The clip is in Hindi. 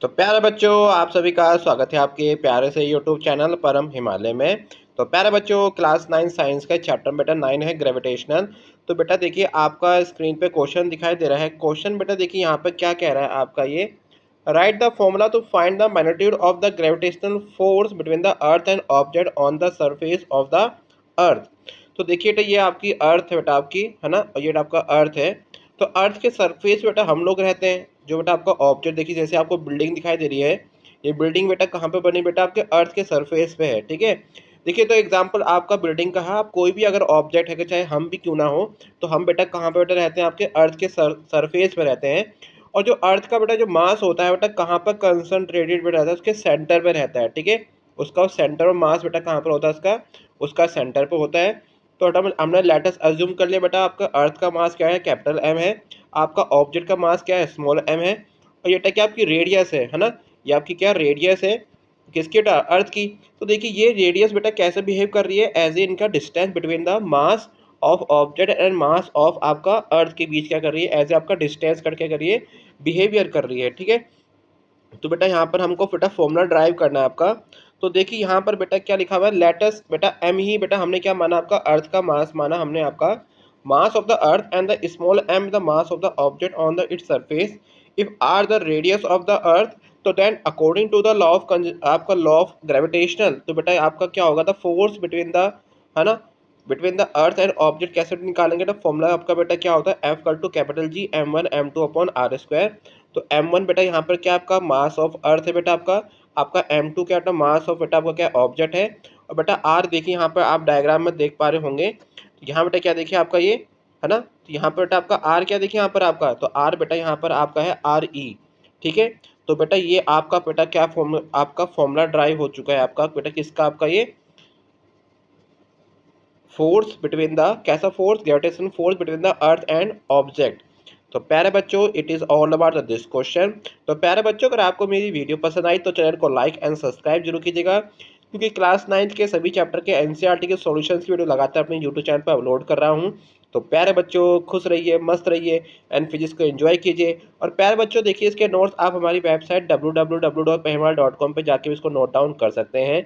तो प्यारे बच्चों, आप सभी का स्वागत है आपके प्यारे से यूट्यूब चैनल परम हिमालय में। तो प्यारे बच्चों, क्लास 9 साइंस का चैप्टर बेटा 9 है ग्रेविटेशनल। तो बेटा देखिए, आपका स्क्रीन पे क्वेश्चन दिखाई दे रहा है। क्वेश्चन बेटा देखिए यहाँ पे क्या कह रहा है आपका, ये right the formula to find the magnitude of the gravitational force between the earth and object on the surface of the earth. तो देखिए बेटा, ये आपकी अर्थ है बेटा, आपकी है ना, और ये आपका अर्थ है। तो अर्थ के सरफेस बेटा हम लोग रहते हैं। जो बेटा आपका ऑब्जेक्ट देखिए, जैसे आपको बिल्डिंग दिखाई दे रही है, ये बिल्डिंग बेटा कहाँ पे बनी, बेटा आपके अर्थ के सरफेस पे है। ठीक है, देखिए तो एग्जांपल आपका बिल्डिंग का है। आप कोई भी अगर ऑब्जेक्ट है कि चाहे हम भी क्यों ना हो, तो हम बेटा कहाँ पे बेटा रहते हैं, आपके अर्थ के सरफेस पे रहते हैं। और जो अर्थ का बेटा जो मास होता है बेटा, कहाँ पर कंसनट्रेटेड बेटा रहता है, उसके सेंटर पे रहता है। ठीक है, उसका सेंटर और मास बेटा कहाँ पर होता है, उसका उसका सेंटर पे होता है। तो बेटा हमने लेटेस्ट अज्यूम कर लिया बेटा, आपका अर्थ का मास क्या है, कैपिटल एम है। आपका ऑब्जेक्ट का मास क्या है, स्मॉल एम है। और ये क्या आपकी रेडियस है ना, ये आपकी क्या रेडियस है, किसकी बेटा, अर्थ की। तो देखिए ये रेडियस बेटा कैसे बिहेव कर रही है, एज ए इनका distance between the mass of object and mass of आपका अर्थ के बीच क्या कर रही है, एज ए आपका डिस्टेंस करके कर रही है, बिहेवियर कर रही है। ठीक है, तो बेटा यहाँ पर हमको बेटा फॉर्मूला ड्राइव करना है आपका। तो देखिए यहाँ पर बेटा क्या लिखा हुआ है, लेटस बेटा एम ही बेटा हमने क्या माना, आपका अर्थ का मास माना हमने, आपका mass of the earth and the small m the mass of the object on the its surface if R the radius of the earth. तो then according to the law of आपका लॉ ऑफ ग्रेविटेशनल, तो बेटा आपका क्या होगा, द फोर्स बिटवीन द, है ना, between the earth and object कैसे निकालेंगे। तो फॉर्मूला आपका बेटा क्या होता है, F equal to capital G m1 m2 upon r square. तो m1 बेटा यहाँ पर क्या आपका मास ऑफ अर्थ है बेटा, आपका आपका m2 क्या बेटा मास ऑफ बेटा आपका क्या ऑब्जेक्ट है। और बेटा आर देखिए यहाँ पर आप डायग्राम में देख पा रहे होंगे, तो यहाँ बेटा क्या देखिए आपका ये, है ना, तो यहाँ पर बेटा आपका आर क्या देखिए यहाँ पर आपका, तो आर बेटा यहाँ पर आपका है आर ई। ठीक है, तो बेटा ये आपका बेटा क्या फॉर्मूला, आपका फॉर्मूला ड्राइव हो चुका है आपका बेटा, किसका, आपका ये फोर्स बिटवीन द, कैसा force, gravitation force between the earth and object. तो प्यारे बच्चों, it is all about this question. तो प्यारे बच्चों, अगर आपको मेरी वीडियो पसंद आई तो चैनल को लाइक एंड सब्सक्राइब जरूर कीजिएगा, क्योंकि क्लास 9 के सभी चैप्टर के एनसीईआरटी के सॉल्यूशंस की वीडियो लगातार अपने यूट्यूब चैनल पर अपलोड कर रहा हूँ। तो प्यारे बच्चों, खुश रहिए, मस्त रहिए एंड फिजिक्स को एंजॉय कीजिए। और प्यारे बच्चों देखिए, इसके नोट्स आप हमारी वेबसाइट www.pehmal.com पे जाके भी इसको नोट डाउन कर सकते हैं।